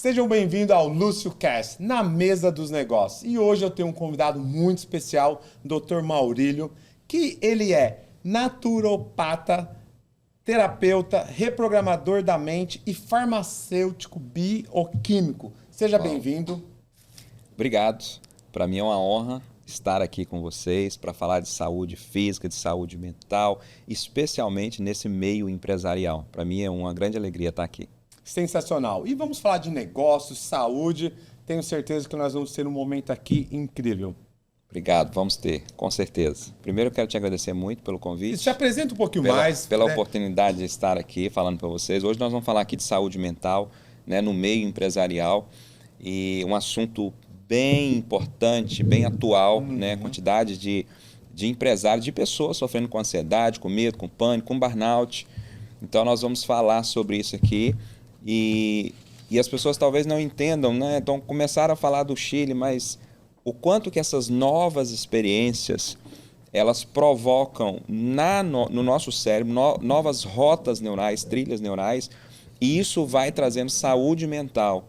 Sejam bem-vindos ao Lúcio Cast, na mesa dos negócios. E hoje eu tenho um convidado muito especial, Dr. Maurílio, que ele é naturopata, terapeuta, reprogramador da mente e farmacêutico bioquímico. Seja bem-vindo. Obrigado. Para mim é uma honra estar aqui com vocês para falar de saúde física, de saúde mental, especialmente nesse meio empresarial. Para mim é uma grande alegria estar aqui. Sensacional. E vamos falar de negócios, saúde. Tenho certeza que nós vamos ter um momento aqui incrível. Obrigado, vamos ter, com certeza. Primeiro eu quero te agradecer muito pelo convite. Se apresenta um pouquinho mais. Pela oportunidade de estar aqui falando para vocês. Hoje nós vamos falar aqui de saúde mental, né, no meio empresarial. E um assunto bem importante, bem atual, né? Quantidade de empresários, de pessoas sofrendo com ansiedade, com medo, com pânico, com burnout. Então nós vamos falar sobre isso aqui. E as pessoas talvez não entendam, né? Então começaram a falar do Chile, mas o quanto que essas novas experiências elas provocam no nosso cérebro novas rotas neurais, trilhas neurais, e isso vai trazendo saúde mental.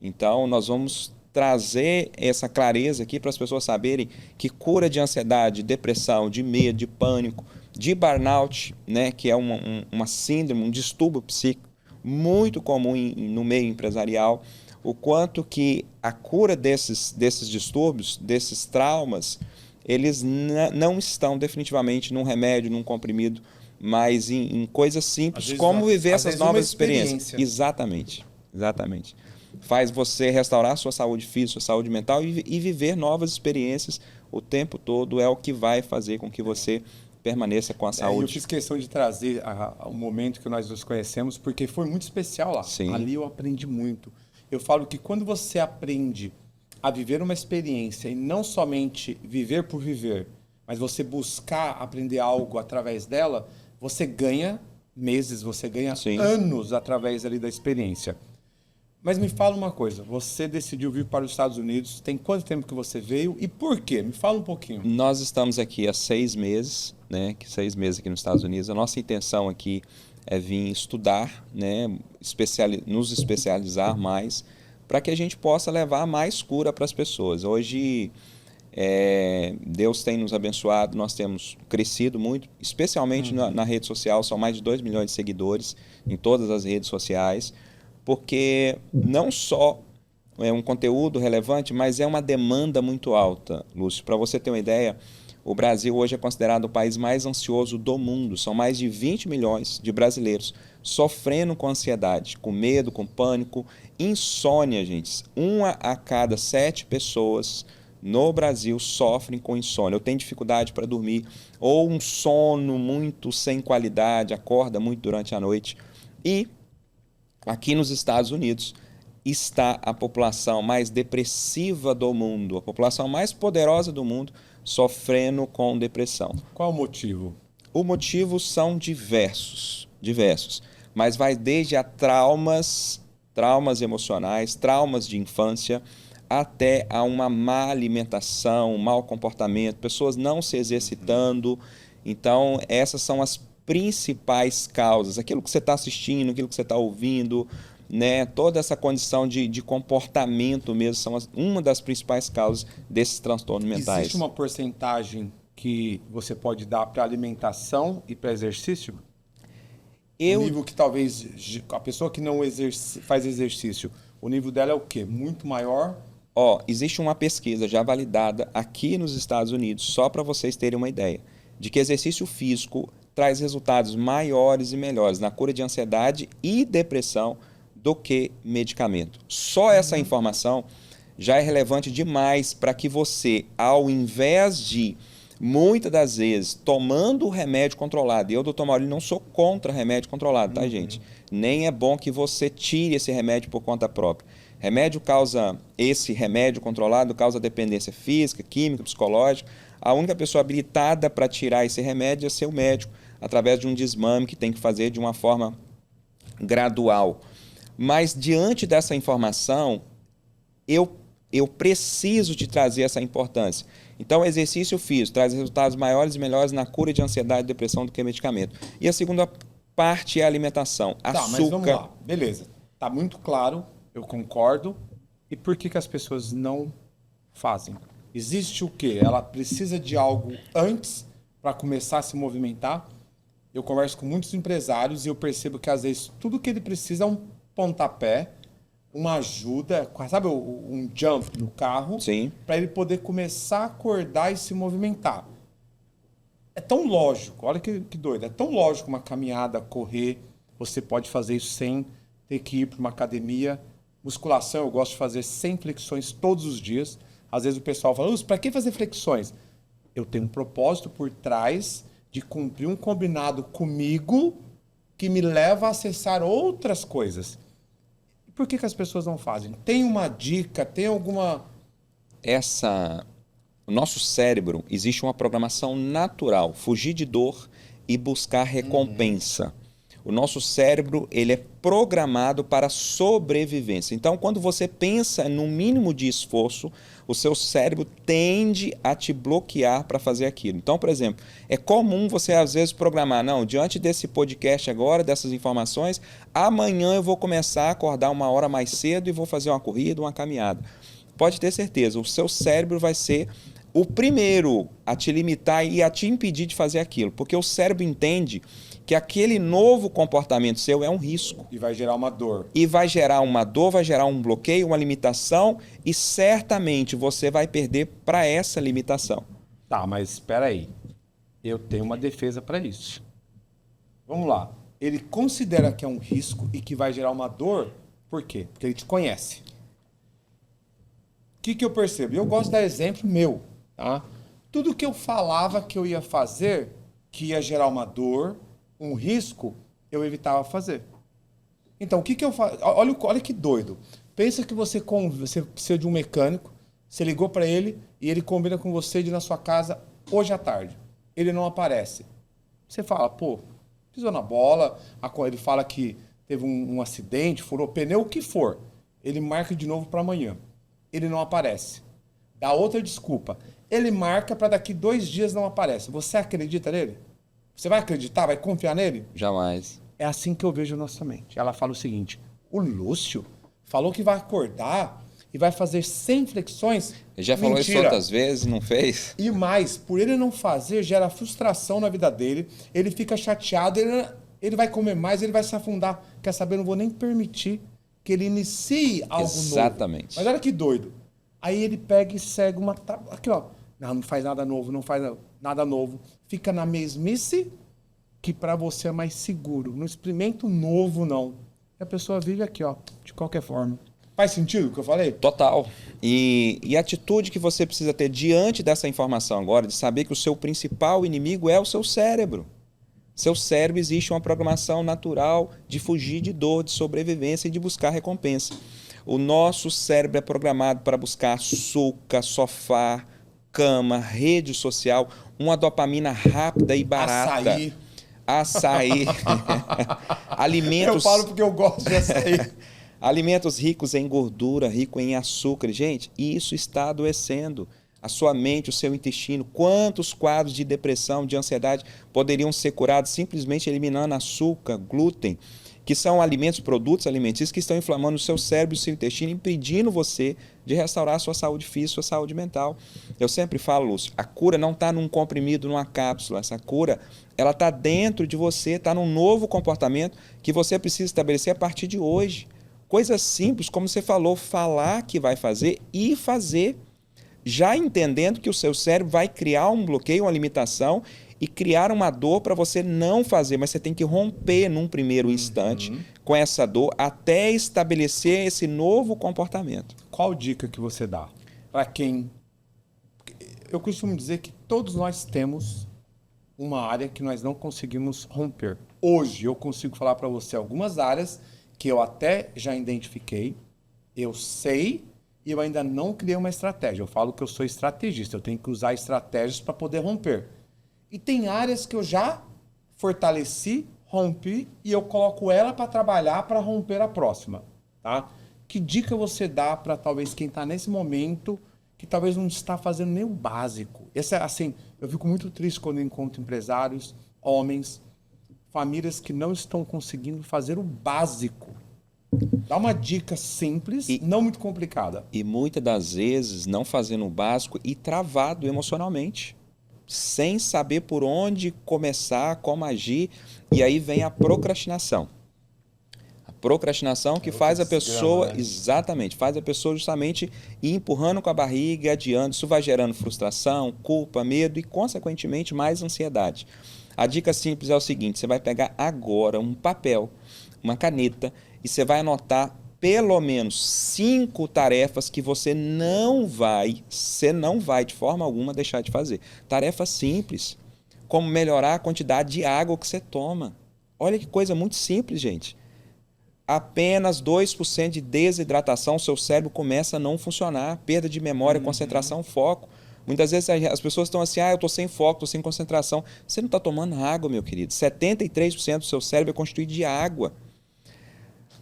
Então nós vamos trazer essa clareza aqui para as pessoas saberem que cura de ansiedade, depressão, de medo, de pânico, de burnout, né? Que é uma síndrome, um distúrbio psíquico muito comum no meio empresarial, o quanto que a cura desses distúrbios, desses traumas, eles não estão definitivamente num remédio, num comprimido, mas em coisas simples, como viver essas novas experiências. Exatamente, exatamente. Faz você restaurar a sua saúde física, sua saúde mental e viver novas experiências o tempo todo é o que vai fazer com que você permaneça com a saúde. Eu fiz questão de trazer o momento que nós nos conhecemos, porque foi muito especial lá. Sim. Ali eu aprendi muito. Eu falo que quando você aprende a viver uma experiência e não somente viver por viver, mas você buscar aprender algo através dela, você ganha meses, você ganha Sim. anos através ali da experiência. Mas me fala uma coisa, você decidiu vir para os Estados Unidos, tem quanto tempo que você veio e por quê? Me fala um pouquinho. Nós estamos aqui há 6 meses, né? 6 meses aqui nos Estados Unidos. A nossa intenção aqui é vir estudar, né? Nos especializar mais, para que a gente possa levar mais cura para as pessoas. Hoje, Deus tem nos abençoado, nós temos crescido muito, especialmente na rede social, são mais de 2 milhões de seguidores em todas as redes sociais, porque não só é um conteúdo relevante, mas é uma demanda muito alta, Lúcio. Para você ter uma ideia, o Brasil hoje é considerado o país mais ansioso do mundo. São mais de 20 milhões de brasileiros sofrendo com ansiedade, com medo, com pânico, insônia, gente. 1 a cada 7 pessoas no Brasil sofrem com insônia. Eu tenho dificuldade para dormir, ou um sono muito sem qualidade, acorda muito durante a noite. E aqui nos Estados Unidos está a população mais depressiva do mundo, a população mais poderosa do mundo sofrendo com depressão. Qual o motivo? O motivo são diversos, mas vai desde a traumas emocionais, traumas de infância, até a uma má alimentação, um mau comportamento, pessoas não se exercitando. Então, essas são as principais causas, aquilo que você está assistindo, aquilo que você está ouvindo, né? Toda essa condição de comportamento mesmo são uma das principais causas desses transtornos mentais. Existe uma porcentagem que você pode dar para alimentação e para exercício? O nível que talvez a pessoa que não faz exercício, o nível dela é o quê? Muito maior? Existe uma pesquisa já validada aqui nos Estados Unidos, só para vocês terem uma ideia, de que exercício físico traz resultados maiores e melhores na cura de ansiedade e depressão do que medicamento. Só essa informação já é relevante demais para que você, ao invés de, muitas das vezes, tomando o remédio controlado, eu, doutor Maurílio, não sou contra remédio controlado, tá, gente? Nem é bom que você tire esse remédio por conta própria. Esse remédio controlado causa dependência física, química, psicológica. A única pessoa habilitada para tirar esse remédio é ser o médico, através de um desmame que tem que fazer de uma forma gradual. Mas, diante dessa informação, eu preciso de trazer essa importância. Então, o exercício físico traz resultados maiores e melhores na cura de ansiedade e depressão do que medicamento. E a segunda parte é a alimentação. Açúcar. Mas vamos lá. Beleza. Tá muito claro. Eu concordo. E por que as pessoas não fazem? Existe o quê? Ela precisa de algo antes para começar a se movimentar. Eu converso com muitos empresários e eu percebo que, às vezes, tudo que ele precisa é um pontapé, uma ajuda, sabe, um jump no carro, Sim. para ele poder começar a acordar e se movimentar. É tão lógico, olha que doido, é tão lógico uma caminhada, correr, você pode fazer isso sem ter que ir para uma academia. Musculação, eu gosto de fazer 100 flexões todos os dias. Às vezes o pessoal fala, para que fazer flexões? Eu tenho um propósito por trás de cumprir um combinado comigo que me leva a acessar outras coisas. E por que as pessoas não fazem? Tem uma dica, tem alguma... O nosso cérebro, existe uma programação natural, fugir de dor e buscar recompensa. O nosso cérebro, ele é programado para sobrevivência. Então, quando você pensa no mínimo de esforço, o seu cérebro tende a te bloquear para fazer aquilo. Então, por exemplo, é comum você às vezes programar, não, diante desse podcast agora, dessas informações, amanhã eu vou começar a acordar 1 hora mais cedo e vou fazer uma corrida, uma caminhada. Pode ter certeza, o seu cérebro vai ser o primeiro a te limitar e a te impedir de fazer aquilo, porque o cérebro entende que aquele novo comportamento seu é um risco. E vai gerar uma dor. E vai gerar uma dor, vai gerar um bloqueio, uma limitação, e certamente você vai perder para essa limitação. Tá, mas espera aí. Eu tenho uma defesa para isso. Vamos lá. Ele considera que é um risco e que vai gerar uma dor, por quê? Porque ele te conhece. O que eu percebo? Eu gosto de dar exemplo meu, tá? Tudo que eu falava que eu ia fazer, que ia gerar uma dor, um risco, eu evitava fazer. Então, o que eu faço? Olha que doido. Pensa que você precisa de um mecânico, você ligou para ele e ele combina com você de ir na sua casa hoje à tarde. Ele não aparece. Você fala, pô, pisou na bola, ele fala que teve um acidente, furou pneu, o que for. Ele marca de novo para amanhã. Ele não aparece. Dá outra desculpa. Ele marca para daqui 2 dias não aparece. Você acredita nele? Você vai acreditar? Vai confiar nele? Jamais. É assim que eu vejo a nossa mente. Ela fala o seguinte, o Lúcio falou que vai acordar e vai fazer 100 flexões. Ele já falou isso outras vezes, não fez? E mais, por ele não fazer, gera frustração na vida dele, ele fica chateado, ele vai comer mais, ele vai se afundar. Quer saber? Eu não vou nem permitir que ele inicie algo novo. Exatamente. Mas olha que doido. Aí ele pega e segue uma... Aqui, ó. Não faz nada novo, não faz nada novo. Fica na mesmice que para você é mais seguro. Não experimenta o novo, não. E a pessoa vive aqui, ó, de qualquer forma. Faz sentido o que eu falei? Total. E a atitude que você precisa ter diante dessa informação agora, de saber que o seu principal inimigo é o seu cérebro. Seu cérebro, existe uma programação natural de fugir de dor, de sobrevivência e de buscar recompensa. O nosso cérebro é programado para buscar açúcar, sofá, cama, rede social, uma dopamina rápida e barata. Açaí. Alimentos... Eu falo porque eu gosto de açaí. Alimentos ricos em gordura, ricos em açúcar. Gente, isso está adoecendo a sua mente, o seu intestino. Quantos quadros de depressão, de ansiedade poderiam ser curados simplesmente eliminando açúcar, glúten, que são alimentos, produtos alimentícios que estão inflamando o seu cérebro e o seu intestino, impedindo você de restaurar a sua saúde física, sua saúde mental. Eu sempre falo, Lúcio, a cura não está num comprimido, numa cápsula. Essa cura, ela está dentro de você, está num novo comportamento que você precisa estabelecer a partir de hoje. Coisas simples, como você falou, falar que vai fazer e fazer, já entendendo que o seu cérebro vai criar um bloqueio, uma limitação e criar uma dor para você não fazer, mas você tem que romper num primeiro instante com essa dor até estabelecer esse novo comportamento. Qual dica que você dá para quem... Eu costumo dizer que todos nós temos uma área que nós não conseguimos romper. Hoje eu consigo falar para você algumas áreas que eu até já identifiquei, eu sei e eu ainda não criei uma estratégia. Eu falo que eu sou estrategista, eu tenho que usar estratégias para poder romper. E tem áreas que eu já fortaleci, rompi e eu coloco ela para trabalhar para romper a próxima, tá? Que dica você dá para talvez quem está nesse momento que talvez não está fazendo nem o básico? Assim, eu fico muito triste quando eu encontro empresários, homens, famílias que não estão conseguindo fazer o básico. Dá uma dica simples, não muito complicada. E muitas das vezes não fazendo o básico e travado emocionalmente, sem saber por onde começar, como agir, e aí vem a procrastinação. A procrastinação que faz a pessoa, né? exatamente, faz a pessoa justamente ir empurrando com a barriga, adiando, isso vai gerando frustração, culpa, medo e, consequentemente, mais ansiedade. A dica simples é o seguinte, você vai pegar agora um papel, uma caneta, e você vai anotar pelo menos 5 tarefas que você não vai de forma alguma deixar de fazer. Tarefas simples, como melhorar a quantidade de água que você toma. Olha que coisa muito simples, gente. Apenas 2% de desidratação, seu cérebro começa a não funcionar, perda de memória, concentração, foco. Muitas vezes as pessoas estão assim, eu estou sem foco, estou sem concentração. Você não está tomando água, meu querido. 73% do seu cérebro é constituído de água.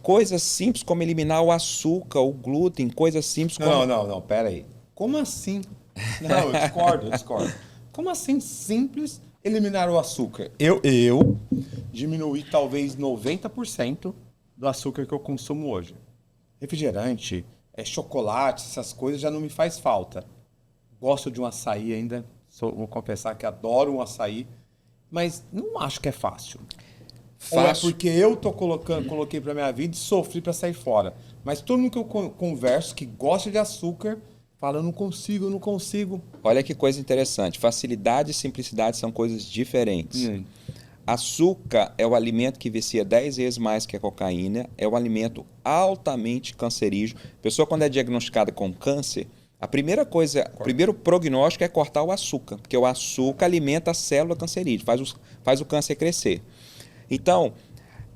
Coisas simples como eliminar o açúcar, o glúten, coisas simples como... Não, pera aí. Como assim? Não, eu discordo. Como assim simples eliminar o açúcar? Eu diminuí talvez 90% do açúcar que eu consumo hoje. Refrigerante, chocolate, essas coisas já não me faz falta. Gosto de um açaí ainda, vou confessar que adoro um açaí, mas não acho que é fácil. Ou é porque eu coloquei para minha vida e sofri para sair fora. Mas todo mundo que eu converso que gosta de açúcar fala, eu não consigo. Olha que coisa interessante. Facilidade e simplicidade são coisas diferentes. Açúcar é o alimento que vicia 10 vezes mais que a cocaína, é um alimento altamente cancerígeno. A pessoa, quando é diagnosticada com câncer, a primeira coisa, o primeiro prognóstico é cortar o açúcar, porque o açúcar alimenta a célula cancerígena, faz o câncer crescer. Então,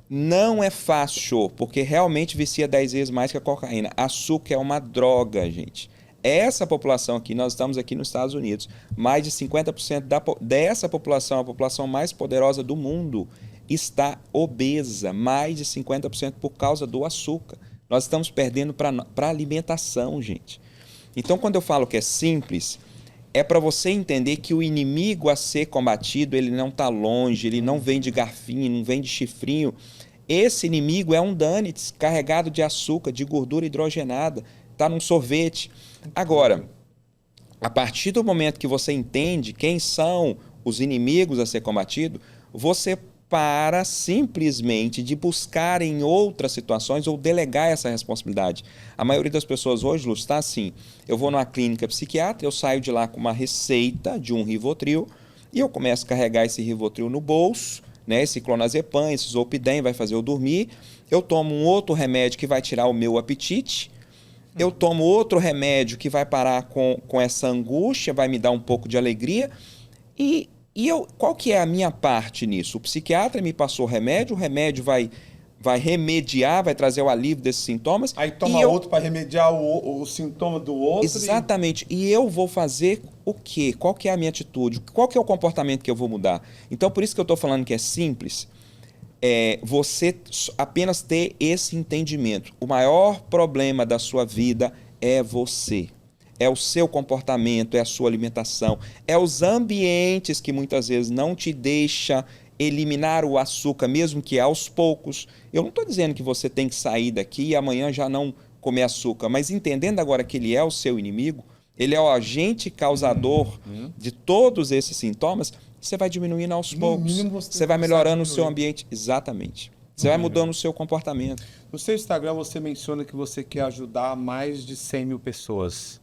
não é fácil, porque realmente vicia 10 vezes mais que a cocaína. Açúcar é uma droga, gente. Essa população aqui, nós estamos aqui nos Estados Unidos, mais de 50% dessa população, a população mais poderosa do mundo, está obesa, mais de 50% por causa do açúcar. Nós estamos perdendo para alimentação, gente. Então, quando eu falo que é simples, é para você entender que o inimigo a ser combatido, ele não está longe, ele não vem de garfinho, não vem de chifrinho. Esse inimigo é um Danitz carregado de açúcar, de gordura hidrogenada, está num sorvete. Agora, a partir do momento que você entende quem são os inimigos a ser combatido, você para simplesmente de buscar em outras situações ou delegar essa responsabilidade. A maioria das pessoas hoje, Lúcio, está assim, eu vou numa clínica psiquiátrica, eu saio de lá com uma receita de um Rivotril e eu começo a carregar esse Rivotril no bolso, né, esse clonazepam, esse Zolpidem vai fazer eu dormir, eu tomo um outro remédio que vai tirar o meu apetite, eu tomo outro remédio que vai parar com essa angústia, vai me dar um pouco de alegria qual que é a minha parte nisso? O psiquiatra me passou o remédio vai remediar, vai trazer o alívio desses sintomas. Aí toma outro para remediar o sintoma do outro. Exatamente. E eu vou fazer o quê? Qual que é a minha atitude? Qual que é o comportamento que eu vou mudar? Então, por isso que eu estou falando que é simples, você apenas ter esse entendimento. O maior problema da sua vida é você. É o seu comportamento, é a sua alimentação, é os ambientes que muitas vezes não te deixa eliminar o açúcar, mesmo que aos poucos. Eu não estou dizendo que você tem que sair daqui e amanhã já não comer açúcar, mas entendendo agora que ele é o seu inimigo, ele é o agente causador de todos esses sintomas, você vai diminuindo aos poucos, você vai melhorando o seu ambiente. Exatamente. Você vai mudando o seu comportamento. No seu Instagram você menciona que você quer ajudar mais de 100 mil pessoas.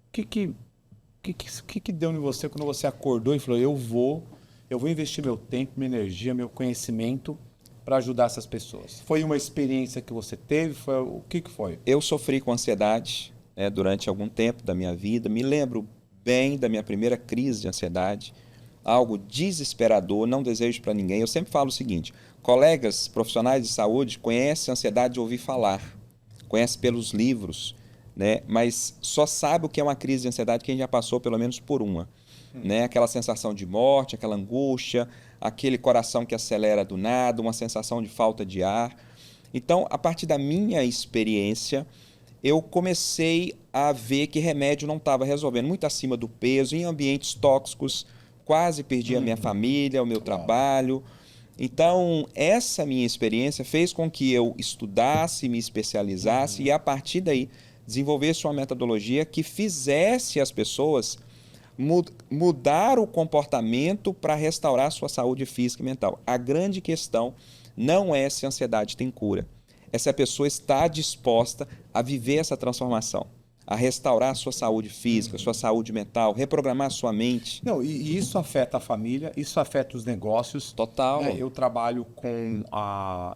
O que deu em você quando você acordou e falou, eu vou investir meu tempo, minha energia, meu conhecimento para ajudar essas pessoas? Foi uma experiência que você teve? O que foi? Eu sofri com ansiedade, né, durante algum tempo da minha vida. Me lembro bem da minha primeira crise de ansiedade. Algo desesperador, não desejo para ninguém. Eu sempre falo o seguinte, colegas profissionais de saúde conhecem a ansiedade de ouvir falar, conhecem pelos livros, né? Mas só sabe o que é uma crise de ansiedade quem já passou pelo menos por uma. Né? Aquela sensação de morte, aquela angústia, aquele coração que acelera do nada, uma sensação de falta de ar. Então, a partir da minha experiência, eu comecei a ver que remédio não estava resolvendo, muito acima do peso, em ambientes tóxicos, quase perdi a minha família, o meu trabalho. Então, essa minha experiência fez com que eu estudasse, me especializasse e, a partir daí, desenvolvesse uma metodologia que fizesse as pessoas mudar o comportamento para restaurar sua saúde física e mental. A grande questão não é se a ansiedade tem cura, é se a pessoa está disposta a viver essa transformação, a restaurar a sua saúde física, sua saúde mental, reprogramar a sua mente. Não, e isso afeta a família, isso afeta os negócios. Total. Né? Eu trabalho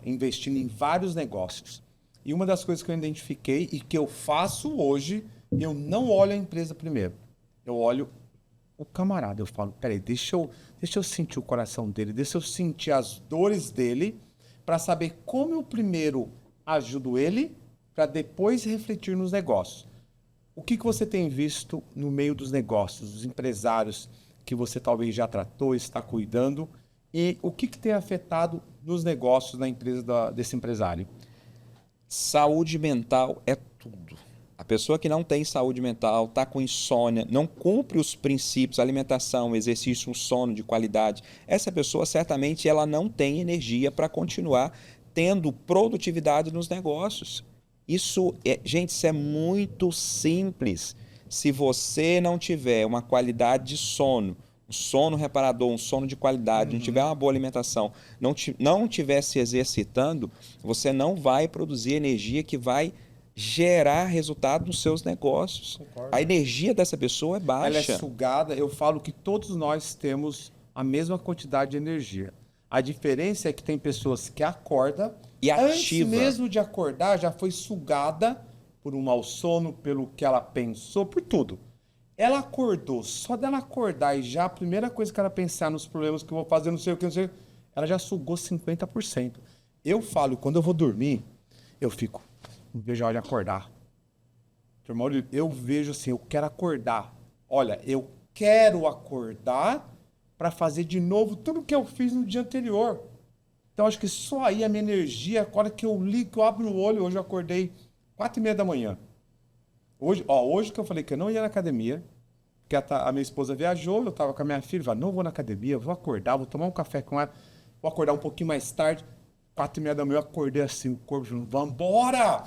investindo em vários negócios. E uma das coisas que eu identifiquei e que eu faço hoje, eu não olho a empresa primeiro. Eu olho o camarada. Eu falo, peraí, deixa eu sentir o coração dele, deixa eu sentir as dores dele para saber como eu primeiro ajudo ele para depois refletir nos negócios. O que você tem visto no meio dos negócios, dos empresários que você talvez já tratou, está cuidando, e o que tem afetado nos negócios da empresa desse empresário? Saúde mental é tudo. A pessoa que não tem saúde mental, está com insônia, não cumpre os princípios, alimentação, exercício, um sono de qualidade, essa pessoa certamente ela não tem energia para continuar tendo produtividade nos negócios. Gente, isso é muito simples. Se você não tiver uma qualidade de sono, um sono reparador, um sono de qualidade, não tiver uma boa alimentação, não estiver se exercitando, você não vai produzir energia que vai gerar resultado nos seus negócios. Concordo. A energia dessa pessoa é baixa. Ela é sugada. Eu falo que todos nós temos a mesma quantidade de energia. A diferença é que tem pessoas que acordam e ativa. Antes mesmo de acordar, já foi sugada por um mau sono, pelo que ela pensou, por tudo. Ela acordou, só dela acordar e já a primeira coisa que ela pensar nos problemas que eu vou fazer, não sei o que, não sei o que, ela já sugou 50%. Eu falo, quando eu vou dormir, eu fico, não vejo a hora de acordar. Eu vejo assim, eu quero acordar. Olha, eu quero acordar para fazer de novo tudo que eu fiz no dia anterior. Então, acho que só aí a minha energia, a hora que eu ligo, que eu abro o olho, hoje eu acordei 4h30 da manhã. Hoje que eu falei que eu não ia na academia, porque a minha esposa viajou, eu estava com a minha filha, falei, não vou na academia, vou acordar, vou tomar um café com ela, vou acordar um pouquinho mais tarde, 4h30 da manhã eu acordei assim, o corpo falando, vambora!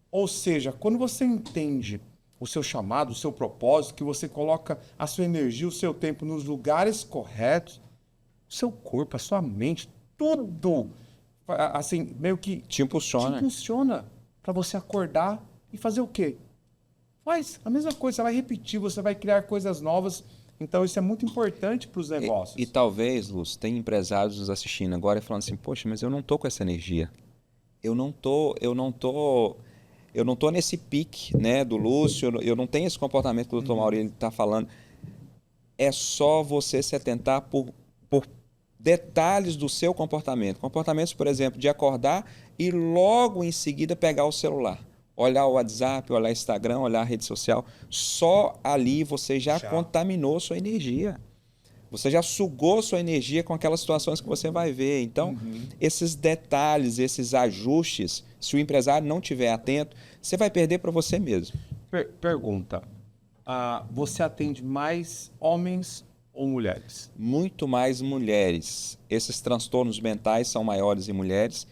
Ou seja, quando você entende o seu chamado, o seu propósito, que você coloca a sua energia, o seu tempo nos lugares corretos, o seu corpo, a sua mente, tudo, assim, meio que te impulsiona para você acordar e fazer o quê? Faz a mesma coisa, você vai repetir, você vai criar coisas novas. Então, isso é muito importante para os negócios. E talvez, Lúcio, tem empresários nos assistindo agora e falando assim, poxa, mas eu não tô com essa energia. Eu não tô nesse pique, né, do Lúcio, eu não tenho esse comportamento que o Dr. Maurílio está falando. É só você se atentar por detalhes do seu comportamento. Comportamentos, por exemplo, de acordar e logo em seguida pegar o celular. Olhar o WhatsApp, olhar o Instagram, olhar a rede social. Só ali você já contaminou sua energia. Você já sugou sua energia com aquelas situações que você vai ver. Então, esses detalhes, esses ajustes, se o empresário não estiver atento, você vai perder para você mesmo. Pergunta. Você atende mais homens ou mulheres? Muito mais mulheres. Esses transtornos mentais são maiores em mulheres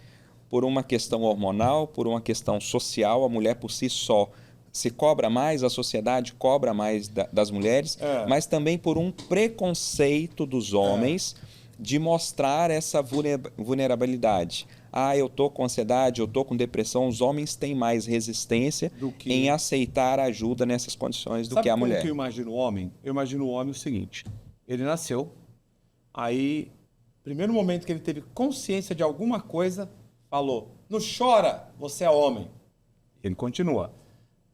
por uma questão hormonal, por uma questão social. A mulher por si só se cobra mais, a sociedade cobra mais das mulheres, mas também por um preconceito dos homens de mostrar essa vulnerabilidade. Eu estou com ansiedade, eu estou com depressão. Os homens têm mais resistência em aceitar ajuda nessas condições do que a mulher. Sabe como que eu imagino o homem? Eu imagino o homem o seguinte, ele nasceu, aí, primeiro momento que ele teve consciência de alguma coisa, falou, não chora, você é homem. Ele continua,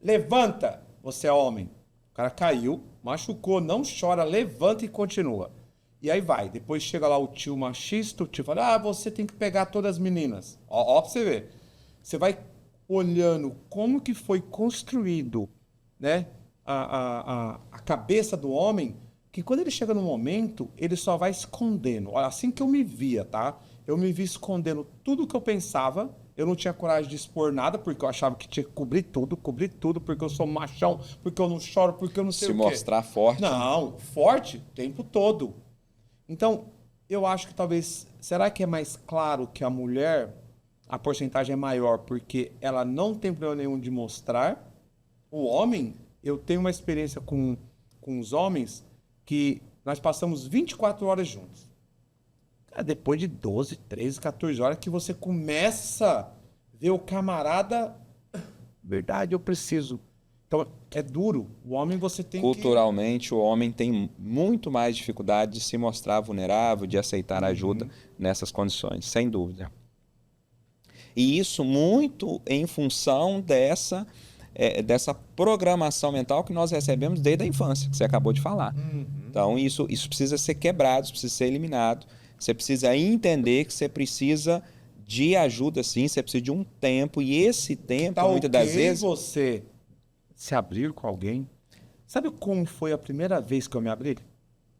levanta, você é homem. O cara caiu, machucou, não chora, levanta e continua. E aí vai, depois chega lá o tio machista, o tio fala, você tem que pegar todas as meninas. Ó pra você ver. Você vai olhando como que foi construído, né, a cabeça do homem, que quando ele chega no momento, ele só vai escondendo. Olha, assim que eu me via, tá? Eu me vi escondendo tudo que eu pensava. Eu não tinha coragem de expor nada, porque eu achava que tinha que cobrir tudo, porque eu sou machão, porque eu não choro, porque eu não sei o quê. Se mostrar forte. Não, forte o tempo todo. Então, eu acho que talvez... Será que é mais claro que a mulher, a porcentagem é maior porque ela não tem problema nenhum de mostrar? O homem, eu tenho uma experiência com os homens que nós passamos 24 horas juntos. Cara, depois de 12, 13, 14 horas que você começa a ver o camarada... Verdade, eu preciso. Então, é duro. O homem você tem Culturalmente, o homem tem muito mais dificuldade de se mostrar vulnerável, de aceitar ajuda nessas condições, sem dúvida. E isso muito em função dessa programação mental que nós recebemos desde a infância, que você acabou de falar. Então, isso precisa ser quebrado, isso precisa ser eliminado. Você precisa entender que você precisa de ajuda, sim, você precisa de um tempo, e esse tempo, muitas das vezes... você se abrir com alguém. Sabe como foi a primeira vez que eu me abri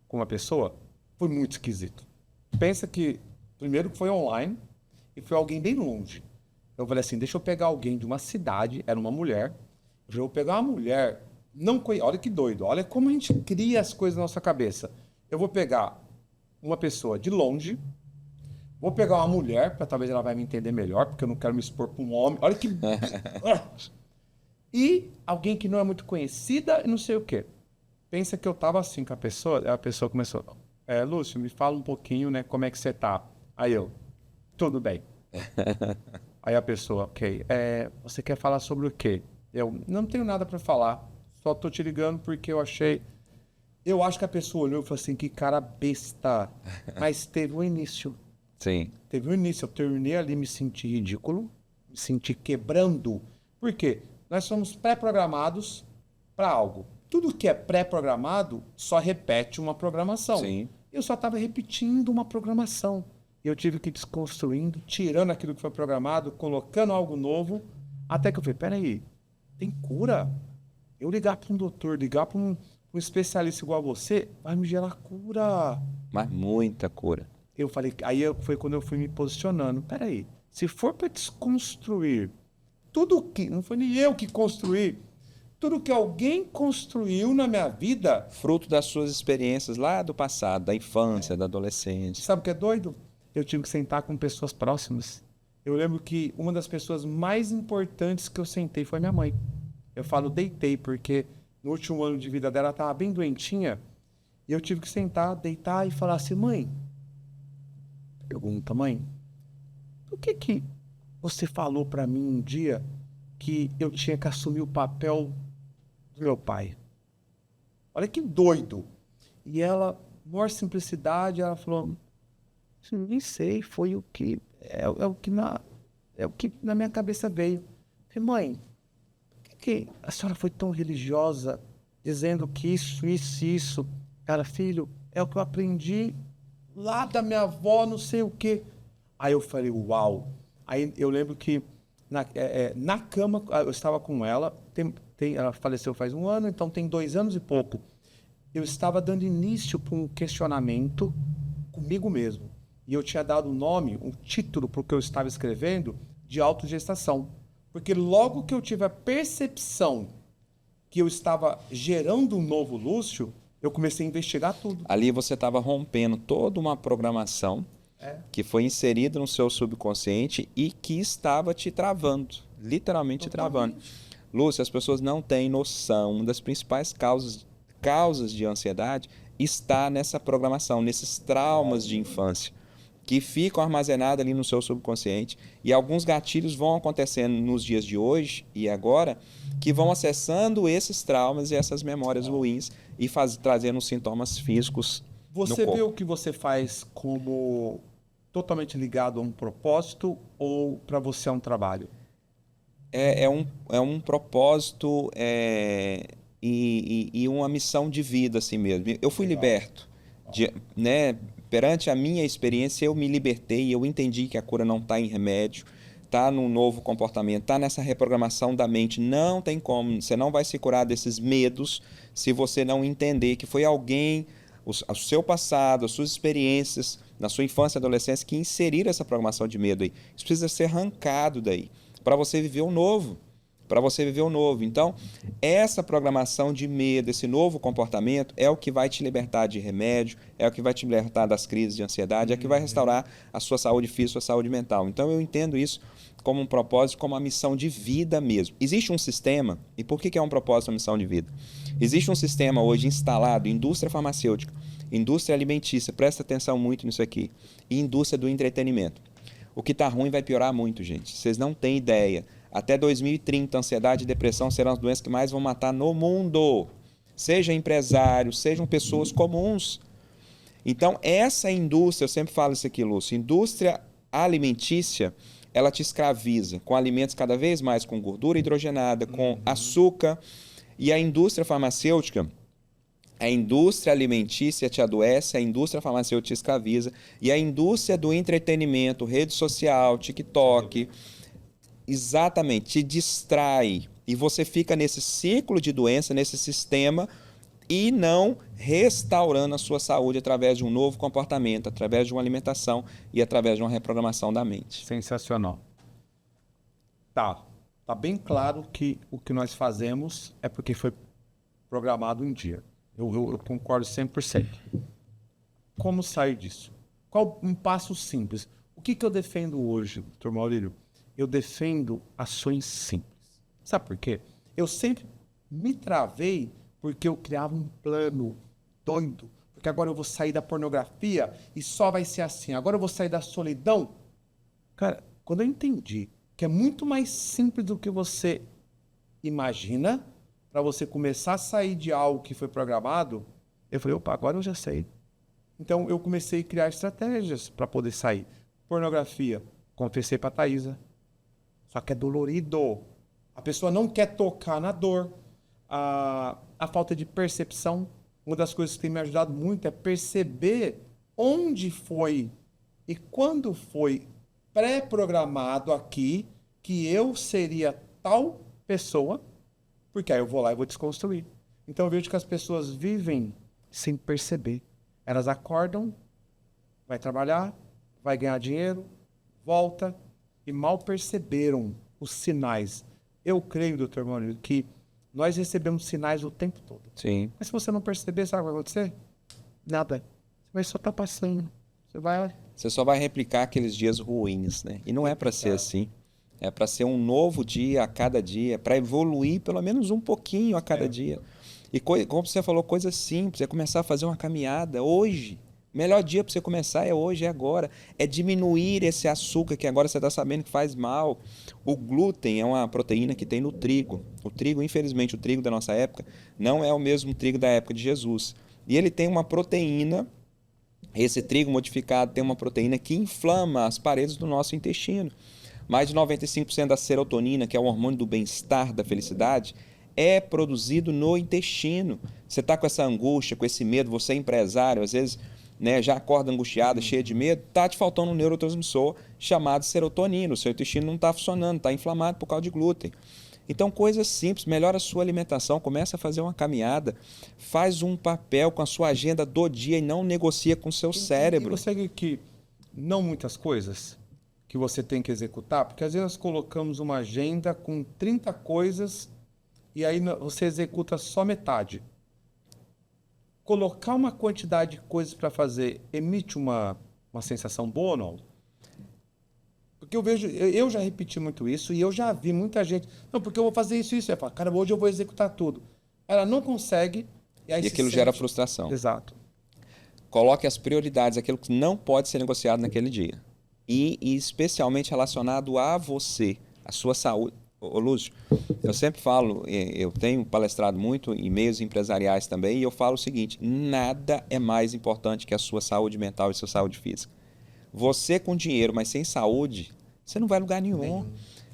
com uma pessoa? Foi muito esquisito. Pensa que, primeiro que foi online, e foi alguém bem longe. Eu falei assim, deixa eu pegar alguém de uma cidade, era uma mulher, eu vou pegar uma mulher, olha que doido, olha como a gente cria as coisas na nossa cabeça. Eu vou pegar uma pessoa de longe, vou pegar uma mulher, para talvez ela vai me entender melhor, porque eu não quero me expor para um homem. Olha que... E alguém que não é muito conhecida e não sei o quê. Pensa que eu tava assim com a pessoa começou, Lúcio, me fala um pouquinho, né, como é que você tá? Aí eu, tudo bem. Aí a pessoa, ok, você quer falar sobre o quê? Eu, não tenho nada para falar, só tô te ligando porque eu acho que a pessoa olhou e falou assim, que cara besta. Mas teve um início. Sim. Teve um início, eu terminei ali, me senti ridículo, me senti quebrando. Por quê? Nós somos pré-programados para algo. Tudo que é pré-programado só repete uma programação. Sim. Eu só estava repetindo uma programação. E eu tive que ir desconstruindo, tirando aquilo que foi programado, colocando algo novo, até que eu falei, peraí, tem cura? Eu ligar para um doutor, ligar para um especialista igual a você, vai me gerar cura. Mas muita cura. Eu falei, foi quando eu fui me posicionando. Peraí, se for para desconstruir tudo que... Não foi nem eu que construí. Tudo que alguém construiu na minha vida... Fruto das suas experiências lá do passado, da infância, da adolescência. Sabe o que é doido? Eu tive que sentar com pessoas próximas. Eu lembro que uma das pessoas mais importantes que eu sentei foi minha mãe. Eu falo deitei, porque no último ano de vida dela ela estava bem doentinha. E eu tive que sentar, deitar e falar assim, mãe... Pergunta, mãe, o que você falou para mim um dia que eu tinha que assumir o papel do meu pai? Olha que doido. E ela, maior simplicidade, ela falou, nem sei, foi o que... É o que na minha cabeça veio. Eu falei, mãe, por que a senhora foi tão religiosa, dizendo que isso? Cara, filho, é o que eu aprendi lá da minha avó, não sei o quê. Aí eu falei, uau. Aí eu lembro que na cama, eu estava com ela, ela faleceu faz 1 ano, então tem 2 anos e pouco. Eu estava dando início para um questionamento comigo mesmo. E eu tinha dado o nome, um título para o que eu estava escrevendo, de autogestação. Porque logo que eu tive a percepção que eu estava gerando um novo Lúcio, eu comecei a investigar tudo. Ali você estava rompendo toda uma programação que foi inserida no seu subconsciente e que estava te travando, literalmente te travando. Lúcia, as pessoas não têm noção. Uma das principais causas de ansiedade está nessa programação, nesses traumas de infância que ficam armazenados ali no seu subconsciente, e alguns gatilhos vão acontecendo nos dias de hoje e agora que vão acessando esses traumas e essas memórias ruins e trazendo sintomas físicos no corpo. Você vê o que você faz como totalmente ligado a um propósito ou para você é um trabalho? É um propósito e uma missão de vida assim mesmo. Eu fui liberto, né? Perante a minha experiência, eu me libertei, eu entendi que a cura não está em remédio, está num novo comportamento, está nessa reprogramação da mente. Não tem como, você não vai se curar desses medos se você não entender que foi alguém, o seu passado, as suas experiências, na sua infância e adolescência, que inseriram essa programação de medo aí. Isso precisa ser arrancado daí, para você viver o novo. para você viver o novo. Então, essa programação de medo, esse novo comportamento é o que vai te libertar de remédio, é o que vai te libertar das crises de ansiedade, é o que vai restaurar a sua saúde física, a sua saúde mental. Então, eu entendo isso como um propósito, como uma missão de vida mesmo. Existe um sistema, e por que é um propósito, uma missão de vida? Existe um sistema hoje instalado, indústria farmacêutica, indústria alimentícia, presta atenção muito nisso aqui, e indústria do entretenimento. O que está ruim vai piorar muito, gente. Vocês não têm ideia. Até 2030, ansiedade e depressão serão as doenças que mais vão matar no mundo. Sejam empresários, sejam pessoas comuns. Então, essa indústria, eu sempre falo isso aqui, Lúcio, indústria alimentícia, ela te escraviza com alimentos cada vez mais com gordura hidrogenada, com açúcar. E a indústria farmacêutica, a indústria alimentícia te adoece, a indústria farmacêutica te escraviza, e a indústria do entretenimento, rede social, TikTok, exatamente, te distrai. E você fica nesse ciclo de doença, nesse sistema, e não restaurando a sua saúde através de um novo comportamento, através de uma alimentação e através de uma reprogramação da mente. Sensacional. Tá bem claro que o que nós fazemos é porque foi programado um dia. Eu concordo 100%. Como sair disso? Qual um passo simples? O que eu defendo hoje, doutor Maurílio? Eu defendo ações simples. Sabe por quê? Eu sempre me travei porque eu criava um plano doido. Porque agora eu vou sair da pornografia e só vai ser assim. Agora eu vou sair da solidão. Cara, quando eu entendi que é muito mais simples do que você imagina, para você começar a sair de algo que foi programado, eu falei, opa, agora eu já sei. Então eu comecei a criar estratégias para poder sair. Pornografia, confessei para a Thaisa. Só que é dolorido. A pessoa não quer tocar na dor. A falta de percepção. Uma das coisas que tem me ajudado muito é perceber onde foi e quando foi pré-programado aqui que eu seria tal pessoa, porque aí eu vou lá e vou desconstruir. Então eu vejo que as pessoas vivem sem perceber. Elas acordam, vai trabalhar, vai ganhar dinheiro, volta e mal perceberam os sinais. Eu creio, doutor Maurílio, que nós recebemos sinais o tempo todo. Sim. Mas se você não perceber, sabe o que vai acontecer? Nada. Você vai só estar passando. Você só vai replicar aqueles dias ruins, né? E não é para ser assim. É para ser um novo dia a cada dia, para evoluir pelo menos um pouquinho a cada dia. E como você falou, coisa simples, é começar a fazer uma caminhada hoje. O melhor dia para você começar é hoje, é agora. É diminuir esse açúcar que agora você está sabendo que faz mal. O glúten é uma proteína que tem no trigo. O trigo, infelizmente, o trigo da nossa época não é o mesmo trigo da época de Jesus. E ele tem uma proteína, esse trigo modificado tem uma proteína que inflama as paredes do nosso intestino. Mais de 95% da serotonina, que é o hormônio do bem-estar, da felicidade, é produzido no intestino. Você está com essa angústia, com esse medo, você é empresário, às vezes, né, já acorda angustiado, cheio de medo, está te faltando um neurotransmissor chamado serotonina. O seu intestino não está funcionando, está inflamado por causa de glúten. Então, coisas simples, melhora a sua alimentação, começa a fazer uma caminhada, faz um papel com a sua agenda do dia e não negocia com o seu cérebro. E você vê que não muitas coisas que você tem que executar, porque às vezes nós colocamos uma agenda com 30 coisas e aí você executa só metade. Colocar uma quantidade de coisas para fazer emite uma sensação boa ou não? Porque eu já repeti muito isso e eu já vi muita gente, não, porque eu vou fazer isso. Aí fala, cara, hoje eu vou executar tudo. Ela não consegue. E aquilo gera frustração. Exato. Coloque as prioridades, aquilo que não pode ser negociado naquele dia. E especialmente relacionado a você, a sua saúde. Ô, Lúcio, eu sempre falo, eu tenho palestrado muito em meios empresariais também, e eu falo o seguinte, nada é mais importante que a sua saúde mental e a sua saúde física. Você com dinheiro, mas sem saúde, você não vai a lugar nenhum.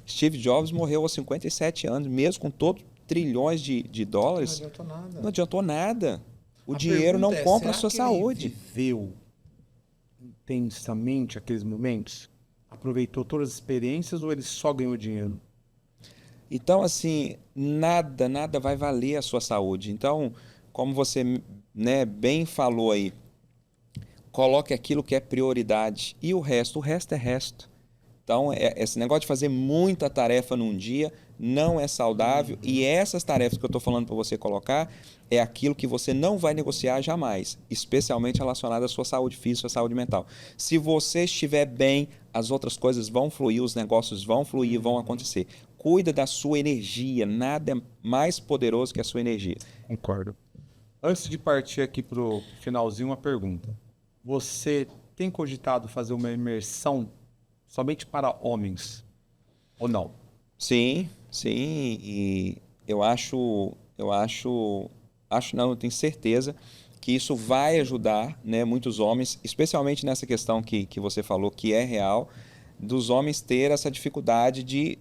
Steve Jobs morreu aos 57 anos, mesmo com todos trilhões de dólares. Não adiantou nada. Não adiantou nada. O dinheiro não compra a sua saúde. Ele viveu intensamente aqueles momentos? Aproveitou todas as experiências ou ele só ganhou dinheiro? Então, assim, nada vai valer a sua saúde. Então, como você, né, bem falou aí, coloque aquilo que é prioridade. E o resto é resto. Então, esse negócio de fazer muita tarefa num dia não é saudável. E essas tarefas que eu estou falando para você colocar é aquilo que você não vai negociar jamais, especialmente relacionado à sua saúde física, à saúde mental. Se você estiver bem, as outras coisas vão fluir, os negócios vão fluir, vão acontecer. Cuida da sua energia, nada é mais poderoso que a sua energia. Concordo. Antes de partir aqui para o finalzinho, uma pergunta. Você tem cogitado fazer uma imersão somente para homens ou não? Sim, e eu tenho certeza que isso vai ajudar, né, muitos homens, especialmente nessa questão que você falou, que é real, dos homens ter essa dificuldade de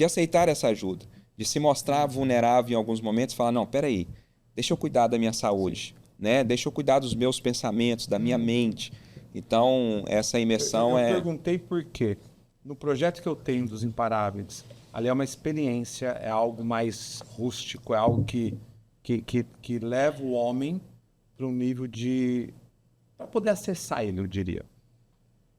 aceitar essa ajuda, de se mostrar vulnerável em alguns momentos e falar, não, peraí, deixa eu cuidar da minha saúde, né? Deixa eu cuidar dos meus pensamentos, da minha mente. Então, essa imersão eu perguntei por quê. No projeto que eu tenho dos Imparáveis, ali é uma experiência, é algo mais rústico, é algo que leva o homem para um nível de... para poder acessar ele, eu diria.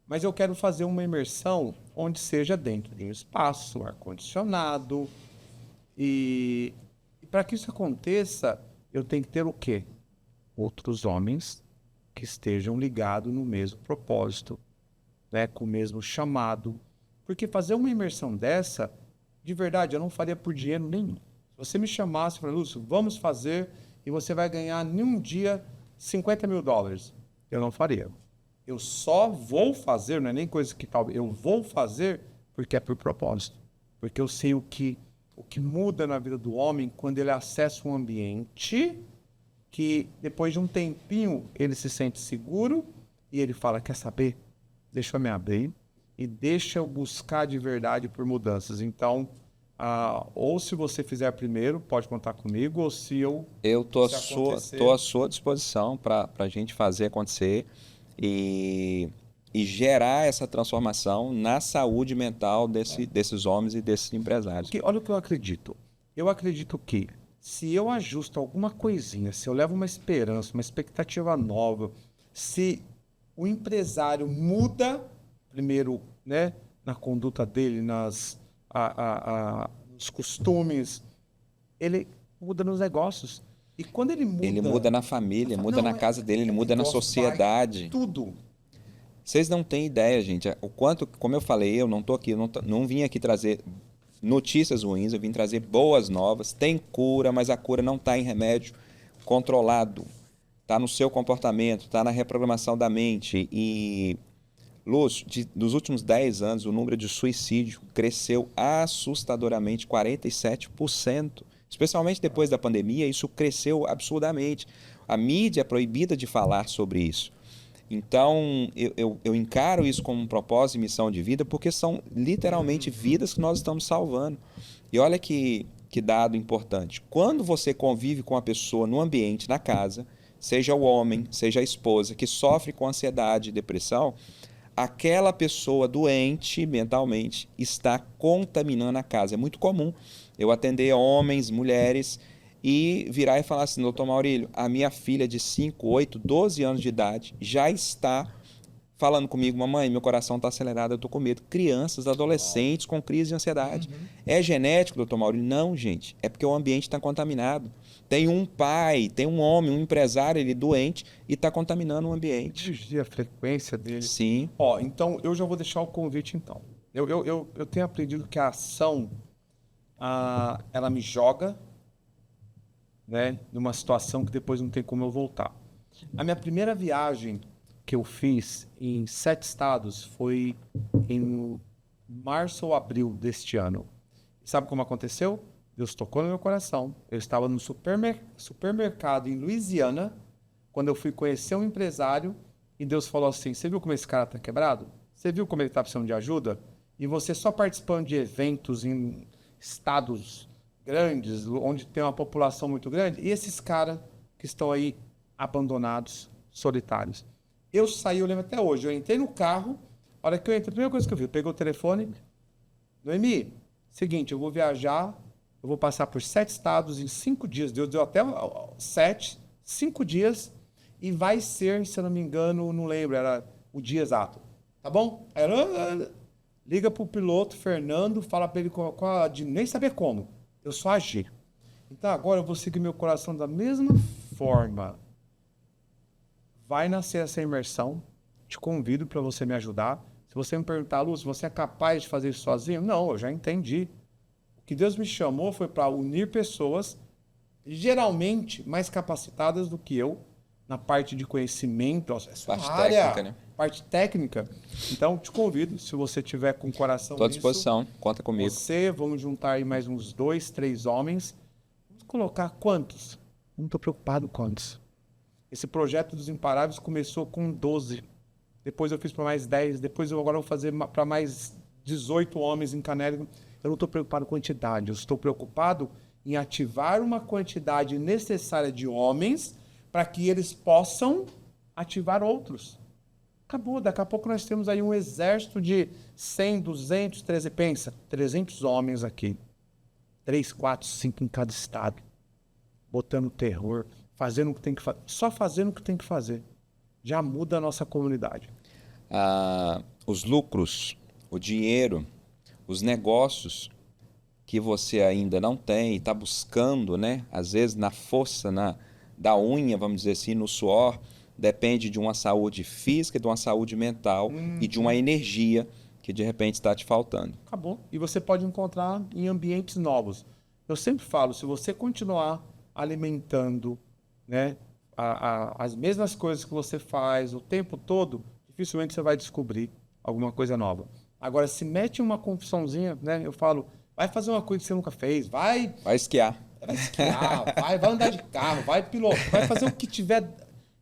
Mas eu quero fazer uma imersão onde seja dentro de um espaço, ar-condicionado. E para que isso aconteça, eu tenho que ter o quê? Outros homens que estejam ligados no mesmo propósito, né? Com o mesmo chamado. Porque fazer uma imersão dessa, de verdade, eu não faria por dinheiro nenhum. Se você me chamasse e falasse, Lúcio, vamos fazer e você vai ganhar em um dia $50 mil, eu não faria. Eu só vou fazer, não é nem coisa que tal, eu vou fazer porque é por propósito. Porque eu sei o que muda na vida do homem quando ele acessa um ambiente que depois de um tempinho ele se sente seguro e ele fala, quer saber? Deixa eu me abrir e deixa eu buscar de verdade por mudanças. Então, ou se você fizer primeiro, pode contar comigo, ou se eu... Eu estou à sua disposição para a gente fazer acontecer e gerar essa transformação na saúde mental desses homens e desses empresários. Porque, olha o que eu acredito. Eu acredito que se eu ajusto alguma coisinha, se eu levo uma esperança, uma expectativa nova, se o empresário muda, primeiro, né, na conduta dele, nos costumes, ele muda nos negócios. E quando ele muda... Ele muda na família, muda na casa dele, ele muda na sociedade. Tudo. Vocês não têm ideia, gente, o quanto, como eu falei, eu não tô aqui, não vim aqui trazer notícias ruins, eu vim trazer boas novas. Tem cura, mas a cura não está em remédio controlado. Está no seu comportamento, está na reprogramação da mente. E, Lúcio, dos últimos 10 anos, o número de suicídio cresceu assustadoramente, 47%. Especialmente depois da pandemia, isso cresceu absurdamente. A mídia é proibida de falar sobre isso. Então, eu encaro isso como um propósito e missão de vida, porque são literalmente vidas que nós estamos salvando. E olha que dado importante. Quando você convive com uma pessoa no ambiente, na casa, seja o homem, seja a esposa, que sofre com ansiedade e depressão, aquela pessoa doente mentalmente está contaminando a casa. É muito comum eu atender homens, mulheres, e virar e falar assim, doutor Maurílio, a minha filha de 5, 8, 12 anos de idade já está falando comigo, mamãe, meu coração está acelerado, eu estou com medo. Crianças, adolescentes com crise de ansiedade. É genético, doutor Maurílio? Não, gente. É porque o ambiente está contaminado. Tem um pai, tem um homem, um empresário, ele doente e está contaminando o ambiente. Dirigir a frequência dele. Sim. Então, eu já vou deixar o convite, então. Eu tenho aprendido que a ação, ela me joga, né, numa situação que depois não tem como eu voltar. A minha primeira viagem que eu fiz em 7 estados foi em março ou abril deste ano. Sabe como aconteceu? Deus tocou no meu coração. Eu estava no supermercado em Louisiana, quando eu fui conhecer um empresário, e Deus falou assim, você viu como esse cara está quebrado? Você viu como ele está precisando de ajuda? E você só participando de eventos em estados grandes, onde tem uma população muito grande, e esses caras que estão aí abandonados, solitários. Eu saí, eu lembro até hoje, eu entrei no carro, a hora que eu entrei, a primeira coisa que eu vi, eu peguei o telefone, Noemi, seguinte, eu vou viajar, eu vou passar por 7 estados em 5 dias, Deus deu até 5 dias, e vai ser, se eu não me engano, não lembro, era o dia exato, tá bom? Liga pro piloto, Fernando, fala para ele de nem saber como. Eu só agir. Então agora eu vou seguir meu coração da mesma forma. Vai nascer essa imersão. Te convido para você me ajudar. Se você me perguntar, Lúcio, você é capaz de fazer isso sozinho? Não, eu já entendi. O que Deus me chamou foi para unir pessoas, geralmente mais capacitadas do que eu, na parte de conhecimento, Parte técnica, né? parte técnica. Então, te convido, se você tiver com o coração Estou à nisso, disposição, conta comigo. vamos juntar aí mais uns 2, 3 homens. Vamos colocar quantos? Não estou preocupado quantos. Esse projeto dos Imparáveis começou com 12. Depois eu fiz para mais 10. Depois agora vou fazer para mais 18 homens em Canela. Eu não estou preocupado com quantidade. Eu estou preocupado em ativar uma quantidade necessária de homens para que eles possam ativar outros. Acabou. Daqui a pouco nós temos aí um exército de 100, 200, 300. Pensa, 300 homens aqui. 3, 4, 5 em cada estado. Botando terror. Fazendo o que tem que fazer. Só fazendo o que tem que fazer. Já muda a nossa comunidade. Os lucros, o dinheiro, os negócios que você ainda não tem e está buscando, né? Às vezes na força da unha, vamos dizer assim, no suor, depende de uma saúde física, de uma saúde mental e de uma energia que de repente está te faltando. Acabou. E você pode encontrar em ambientes novos. Eu sempre falo, se você continuar alimentando, né, as mesmas coisas que você faz o tempo todo, dificilmente você vai descobrir alguma coisa nova. Agora, se mete uma confusãozinha, né, eu falo, vai fazer uma coisa que você nunca fez, vai esquiar. Vai esquiar, vai andar de carro, vai pilotar, vai fazer o que tiver.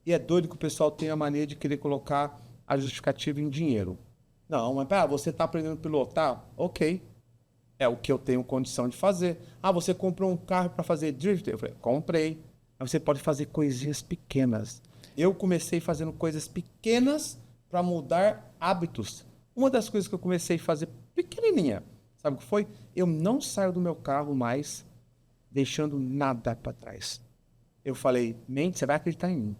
E é doido que o pessoal tem a mania de querer colocar a justificativa em dinheiro. Não, mas você está aprendendo a pilotar? Ok. É o que eu tenho condição de fazer. Você comprou um carro para fazer drift? Eu falei, comprei. Mas você pode fazer coisinhas pequenas. Eu comecei fazendo coisas pequenas para mudar hábitos. Uma das coisas que eu comecei a fazer pequenininha, sabe o que foi? Eu não saio do meu carro mais deixando nada para trás. Eu falei, mente, você vai acreditar em mim.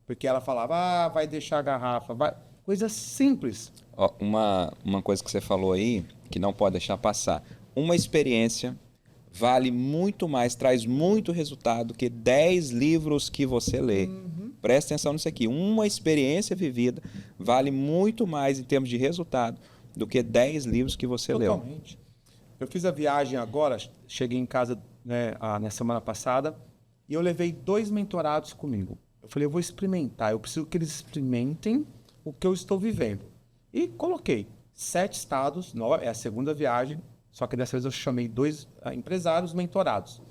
Porque ela falava, vai deixar a garrafa, vai... Coisa simples. Uma coisa que você falou aí, que não pode deixar passar. Uma experiência vale muito mais, traz muito resultado que 10 livros que você lê. Presta atenção nisso aqui. Uma experiência vivida vale muito mais em termos de resultado do que 10 livros que você leu. Totalmente. Eu fiz a viagem agora, cheguei em casa, né, na semana passada, e eu levei 2 mentorados comigo. Eu falei, eu vou experimentar, eu preciso que eles experimentem o que eu estou vivendo. E coloquei 7 estados, é a segunda viagem, só que dessa vez eu chamei 2 empresários mentorados.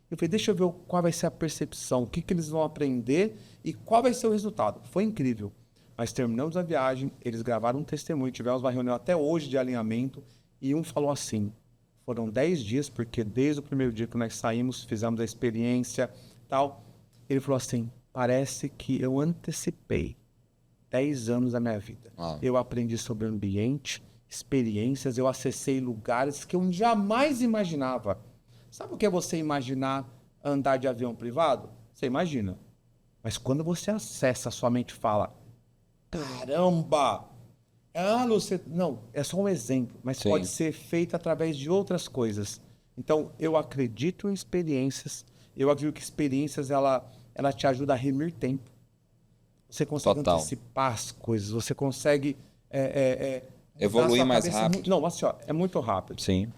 Eu falei, deixa eu ver qual vai ser a percepção, o que eles vão aprender e qual vai ser o resultado. Foi incrível. Nós terminamos a viagem, eles gravaram um testemunho, tivemos uma reunião até hoje de alinhamento, e um falou assim, foram 10 dias, porque desde o primeiro dia que nós saímos, fizemos a experiência, tal. Ele falou assim, parece que eu antecipei 10 anos da minha vida. Eu aprendi sobre o ambiente, experiências, eu acessei lugares que eu jamais imaginava. Sabe o que é você imaginar andar de avião privado? Você imagina. Mas quando você acessa, sua mente fala, caramba! Lúcio, não, é só um exemplo, mas Sim. pode ser feito através de outras coisas. Então, eu acredito em experiências, eu acredito que experiências, ela te ajuda a remir tempo. Você consegue antecipar as coisas, você consegue... evoluir mais rápido. Não, assim, ó, é muito rápido. Sim.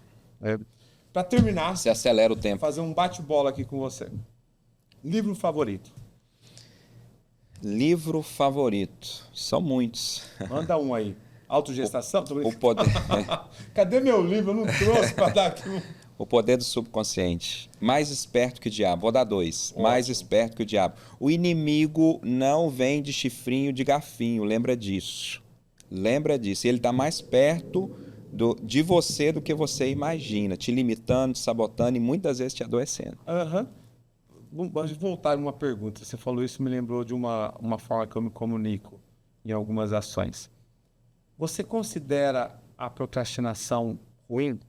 Para terminar, Você acelera o tempo. fazer um bate-bola aqui com você. Livro favorito? Livro favorito. São muitos. Manda um aí. Autogestação? O poder, Cadê meu livro? Eu não trouxe para dar aqui um... o poder do subconsciente. Mais esperto que o diabo. Vou dar 2. Ótimo. Mais esperto que o diabo. O inimigo não vem de chifrinho de garfinho. Lembra disso. Lembra disso. Ele está mais perto de você do que você imagina. Te limitando, te sabotando e muitas vezes te adoecendo. Vamos voltar uma pergunta. Você falou isso, me lembrou de uma forma que eu me comunico em algumas ações. Você considera a procrastinação ruim?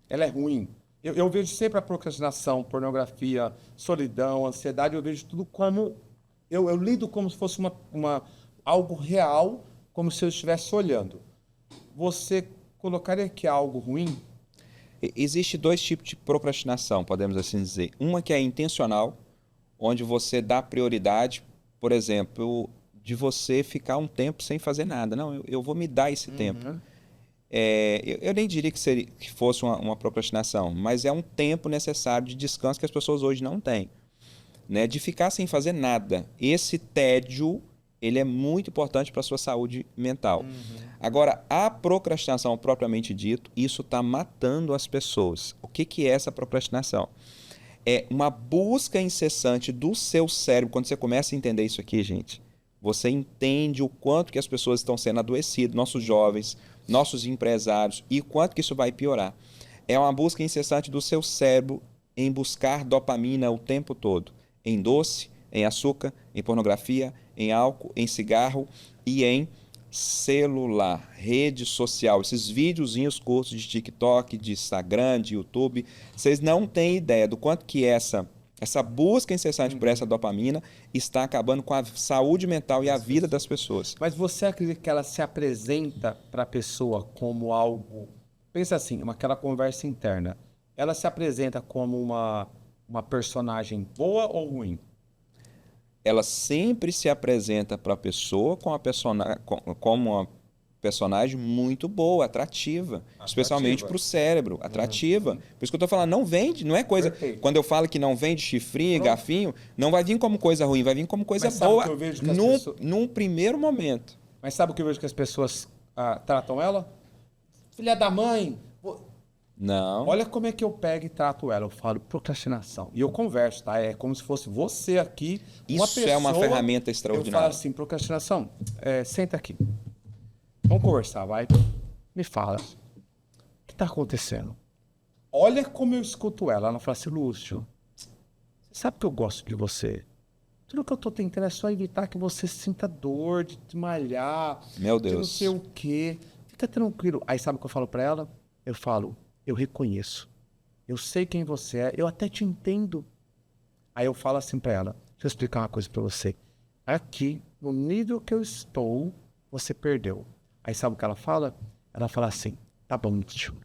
Ela é ruim. Eu vejo sempre a procrastinação, pornografia, solidão, ansiedade, eu vejo tudo como... Eu lido como se fosse algo real, como se eu estivesse olhando. Você colocaria que é algo ruim? Existe dois tipos de procrastinação, podemos assim dizer. Uma que é intencional, onde você dá prioridade, por exemplo, de você ficar um tempo sem fazer nada. Não, eu vou me dar esse tempo. Eu nem diria que fosse uma procrastinação, mas é um tempo necessário de descanso que as pessoas hoje não têm. Né? De ficar sem fazer nada. Esse tédio, ele é muito importante para a sua saúde mental. Agora, a procrastinação propriamente dito, isso está matando as pessoas. O que é essa procrastinação? É uma busca incessante do seu cérebro. Quando você começa a entender isso aqui, gente, você entende o quanto que as pessoas estão sendo adoecidas, nossos jovens, nossos empresários, e o quanto que isso vai piorar. É uma busca incessante do seu cérebro em buscar dopamina o tempo todo. Em doce, em açúcar, em pornografia, em álcool, em cigarro e em celular, rede social. Esses videozinhos curtos de TikTok, de Instagram, de YouTube, vocês não têm ideia do quanto que essa busca incessante por essa dopamina está acabando com a saúde mental e a vida das pessoas. Mas você acredita que ela se apresenta para a pessoa como algo... Pensa assim, aquela conversa interna. Ela se apresenta como uma personagem boa ou ruim? Ela sempre se apresenta para a pessoa como uma personagem muito boa, atrativa. Especialmente para o cérebro, atrativa. Por isso que eu estou falando, não vende, não é coisa... Perfeito. Quando eu falo que não vende chifrinho, gafinho, não vai vir como coisa ruim, vai vir como coisa Mas sabe boa o que eu vejo que as pessoas... num primeiro momento. Mas sabe o que eu vejo que as pessoas tratam ela? Filha da mãe... Não. Olha como é que eu pego e trato ela. Eu falo procrastinação. E eu converso, tá? É como se fosse você aqui, uma Isso pessoa... é uma ferramenta Eu extraordinária. falo assim, procrastinação, senta aqui. Vamos conversar, vai. Me fala. O que está acontecendo? Olha como eu escuto ela. Ela fala assim, Lúcio, você sabe que eu gosto de você. Tudo que eu estou tentando é só evitar que você sinta dor de desmalhar. Meu De não Deus. sei o quê. Fica tranquilo. Aí sabe o que eu falo para ela? Eu falo, eu reconheço. Eu sei quem você é. Eu até te entendo. Aí eu falo assim para ela, deixa eu explicar uma coisa para você. Aqui, no nível que eu estou, você perdeu. Aí sabe o que ela fala? Ela fala assim, tá bom, tio.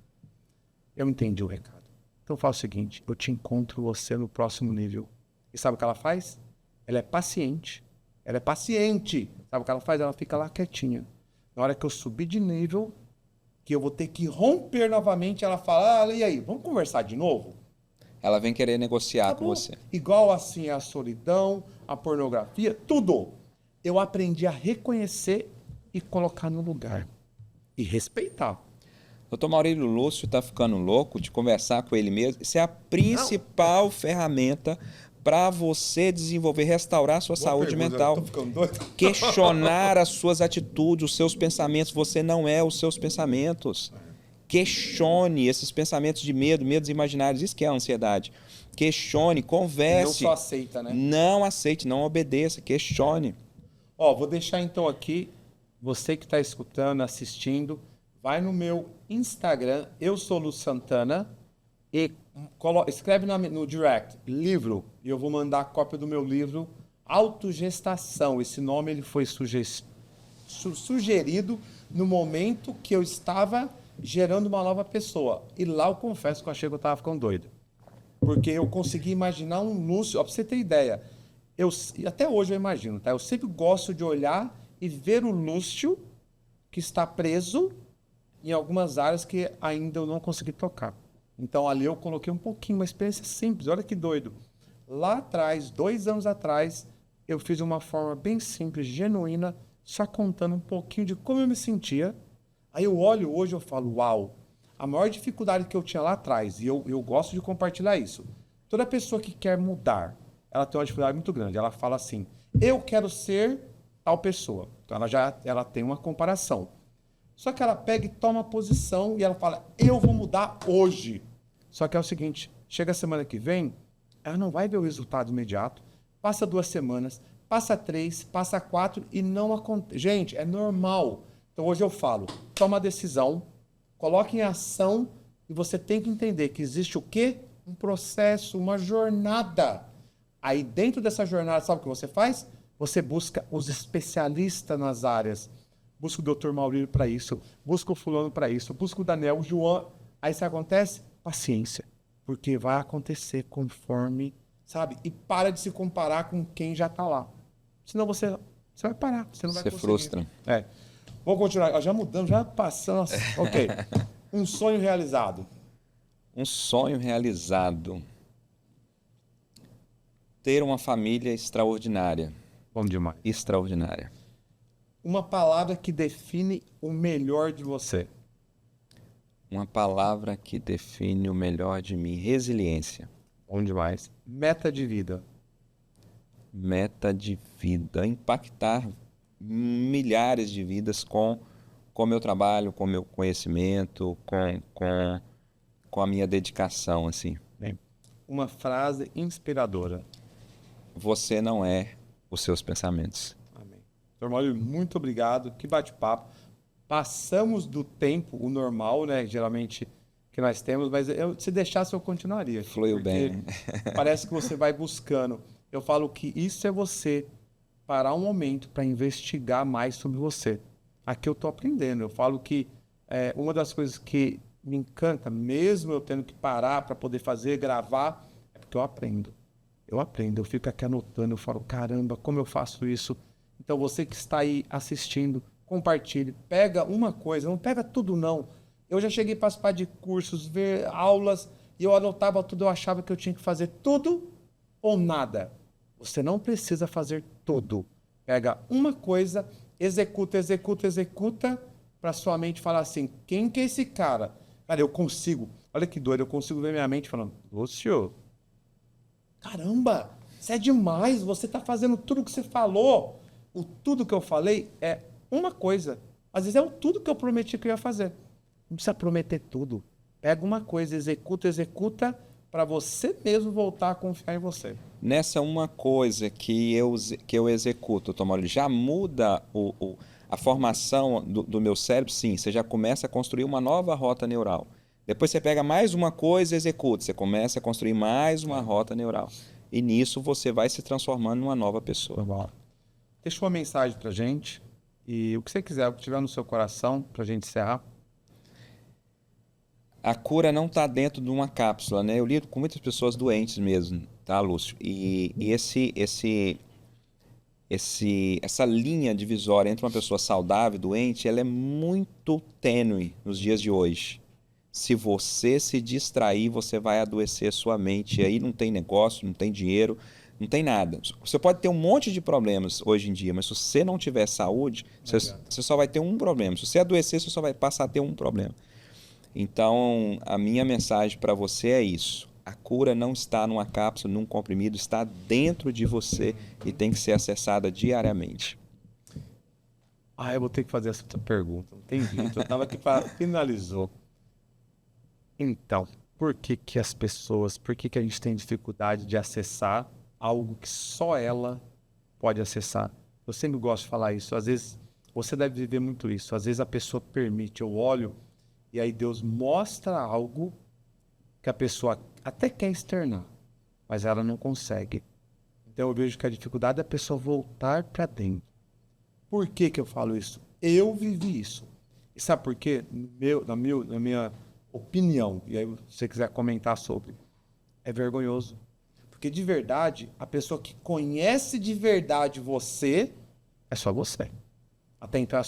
Eu entendi o recado. Então eu faço o seguinte, eu te encontro você no próximo nível. E sabe o que ela faz? Ela é paciente. Ela é paciente. Sabe o que ela faz? Ela fica lá quietinha. Na hora que eu subir de nível, que eu vou ter que romper novamente, ela fala, e aí, vamos conversar de novo? Ela vem querer negociar Tá com bom. você. Igual assim a solidão, a pornografia, tudo. Eu aprendi a reconhecer e colocar no lugar. E respeitar. Doutor Maurílio Lúcio está ficando louco de conversar com ele mesmo. Isso é a principal ferramenta para você desenvolver, restaurar a sua saúde mental. Tô ficando doido. Questionar as suas atitudes, os seus pensamentos. Você não é os seus pensamentos. Questione esses pensamentos de medo, medos imaginários. Isso que é a ansiedade. Questione, converse. Não só aceita, né? Não aceite, não obedeça. Questione. Ó, vou deixar então aqui, você que está escutando, assistindo, vai no meu Instagram, eu sou Lu Santana, e escreve no direct, livro, e eu vou mandar a cópia do meu livro, Autogestação. Esse nome ele foi sugerido no momento que eu estava gerando uma nova pessoa. E lá eu confesso que eu achei que eu estava ficando doido. Porque eu consegui imaginar um Lúcio, ó, pra você ter ideia, e até hoje eu imagino, tá? Eu sempre gosto de olhar e ver o Lúcio que está preso em algumas áreas que ainda eu não consegui tocar. Então ali eu coloquei um pouquinho, uma experiência simples, olha que doido. Lá atrás, 2 anos atrás, eu fiz uma forma bem simples, genuína, só contando um pouquinho de como eu me sentia. Aí eu olho hoje e eu falo, uau, a maior dificuldade que eu tinha lá atrás, e eu gosto de compartilhar isso, toda pessoa que quer mudar, ela tem uma dificuldade muito grande. Ela fala assim, eu quero ser tal pessoa. Então ela tem uma comparação. Só que ela pega e toma posição e ela fala, eu vou mudar hoje. Só que é o seguinte, chega a semana que vem, ela não vai ver o resultado imediato, passa 2 semanas, passa 3, passa 4 e não acontece. Gente, é normal. Então hoje eu falo, toma a decisão, coloque em ação e você tem que entender que existe o quê? Um processo, uma jornada. Aí dentro dessa jornada, sabe o que você faz? Você busca os especialistas nas áreas. busco o Dr. Maurílio para isso, busco o fulano para isso, busco o Daniel, o João. Aí isso acontece? Paciência. Porque vai acontecer conforme, sabe? E para de se comparar com quem já está lá. Senão você vai parar, você não vai Você conseguir. frustra. É. Vamos continuar. Já mudamos, já passamos. Ok. Um sonho realizado. Um sonho realizado. Ter uma família extraordinária. Bom demais. Extraordinária. Uma palavra que define o melhor de você. Uma palavra que define o melhor de mim. Resiliência. Bom demais. Meta de vida. Meta de vida. Impactar milhares de vidas com meu trabalho, com meu conhecimento, com a minha dedicação, assim. Bem, uma frase inspiradora. Você não é os seus pensamentos. Amém. Dr. Maurílio, muito obrigado. Que bate-papo. Passamos do tempo, o normal, né? Geralmente que nós temos, mas se deixasse eu continuaria. Fluiu bem. Parece que você vai buscando. Eu falo que isso é você parar um momento para investigar mais sobre você. Aqui eu estou aprendendo. Eu falo que uma das coisas que me encanta, mesmo eu tendo que parar para poder fazer, gravar, é porque eu aprendo. Eu fico aqui anotando, eu falo, caramba, como eu faço isso? Então você que está aí assistindo, compartilhe, pega uma coisa, não pega tudo não. Eu já cheguei a participar de cursos, ver aulas, e eu anotava tudo, eu achava que eu tinha que fazer tudo ou nada. Você não precisa fazer tudo. Pega uma coisa, executa, para sua mente falar assim, quem que é esse cara? Cara, eu consigo. Olha que doido, eu consigo ver minha mente falando, Lúcio, caramba, você é demais, você está fazendo tudo que você falou. O tudo que eu falei é uma coisa. Às vezes é o tudo que eu prometi que eu ia fazer. Não precisa prometer tudo. Pega uma coisa, executa, para você mesmo voltar a confiar em você. Nessa uma coisa que eu executo, Tomário, já muda a formação do meu cérebro? Sim, você já começa a construir uma nova rota neural. Depois você pega mais uma coisa e executa. Você começa a construir mais uma rota neural. E nisso você vai se transformando numa nova pessoa. Deixa uma mensagem pra gente. E o que você quiser, o que tiver no seu coração, pra gente encerrar. A cura não está dentro de uma cápsula, né? Eu lido com muitas pessoas doentes mesmo, tá, Lúcio? E essa linha divisória entre uma pessoa saudável e doente, ela é muito tênue nos dias de hoje. Se você se distrair, você vai adoecer sua mente. E aí não tem negócio, não tem dinheiro, não tem nada. Você pode ter um monte de problemas hoje em dia, mas se você não tiver saúde, você só vai ter um problema. Se você adoecer, você só vai passar a ter um problema. Então, a minha mensagem para você é isso. A cura não está numa cápsula, num comprimido, está dentro de você e tem que ser acessada diariamente. Eu vou ter que fazer essa pergunta. Não tem jeito. Eu estava aqui para finalizou. Então, por que as pessoas, por que a gente tem dificuldade de acessar algo que só ela pode acessar? Eu sempre gosto de falar isso. Às vezes, você deve viver muito isso. Às vezes a pessoa permite, eu olho, e aí Deus mostra algo que a pessoa até quer externar, mas ela não consegue. Então eu vejo que a dificuldade é a pessoa voltar para dentro. Por que eu falo isso? Eu vivi isso. E sabe por quê? Na minha opinião, e aí se você quiser comentar sobre, é vergonhoso. Porque de verdade, a pessoa que conhece de verdade você, é só você. Até então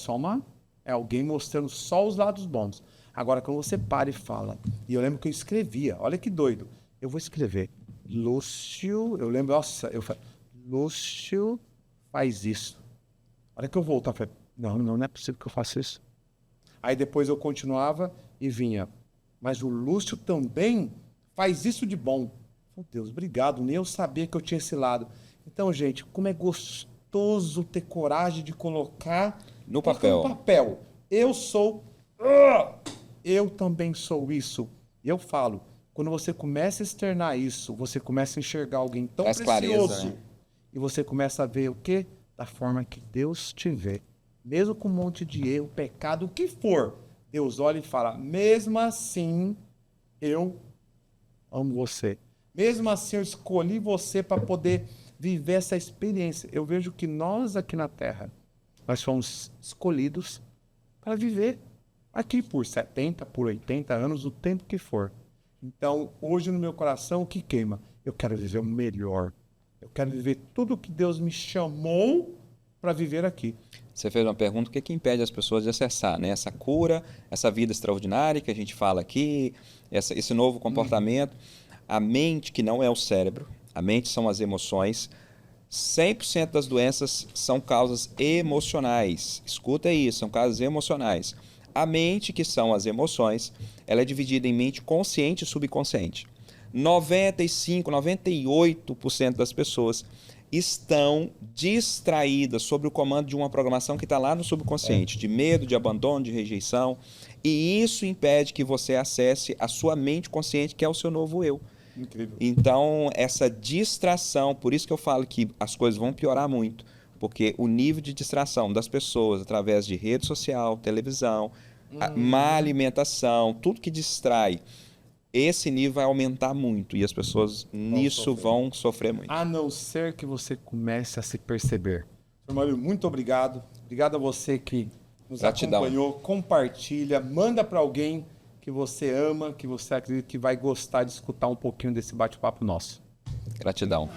é alguém mostrando só os lados bons. Agora, quando você para e fala, e eu lembro que eu escrevia, olha que doido, eu vou escrever, Lúcio, eu lembro, nossa, eu falei, Lúcio faz isso. Olha que eu voltava, falei, não é possível que eu faça isso. Aí depois eu continuava e vinha, mas o Lúcio também faz isso de bom. Oh, Deus, obrigado, nem eu sabia que eu tinha esse lado. Então, gente, como é gostoso ter coragem de colocar no papel. Eu também sou isso. E eu falo, quando você começa a externar isso, você começa a enxergar alguém tão Faz precioso. clareza, né? E você começa a ver o quê? Da forma que Deus te vê. Mesmo com um monte de erro, pecado, o que for. Deus olha e fala, mesmo assim, eu amo você. Mesmo assim, eu escolhi você para poder viver essa experiência. Eu vejo que nós aqui na Terra, Nós fomos escolhidos para viver aqui por 70, por 80 anos, o tempo que for. Então, hoje no meu coração, o que queima? Eu quero viver o melhor. Eu quero viver tudo que Deus me chamou para viver aqui. Você fez uma pergunta, o que impede as pessoas de acessar, né? Essa cura, essa vida extraordinária que a gente fala aqui, esse novo comportamento. A mente, que não é o cérebro, a mente são as emoções. 100% das doenças são causas emocionais. Escuta isso, são causas emocionais. A mente, que são as emoções, ela é dividida em mente consciente e subconsciente. 95, 98% das pessoas estão distraídas sob o comando de uma programação que está lá no subconsciente, de medo, de abandono, de rejeição. E isso impede que você acesse a sua mente consciente, que é o seu novo eu. Incrível. Então, essa distração, por isso que eu falo que as coisas vão piorar muito, porque o nível de distração das pessoas através de rede social, televisão, má alimentação, tudo que distrai, esse nível vai aumentar muito e as pessoas nisso vão sofrer muito. A não ser que você comece a se perceber. Senhor Maurílio, muito obrigado. Obrigado a você que Nos Gratidão. acompanhou, compartilha, manda para alguém que você ama, que você acredita que vai gostar de escutar um pouquinho desse bate-papo nosso. Gratidão.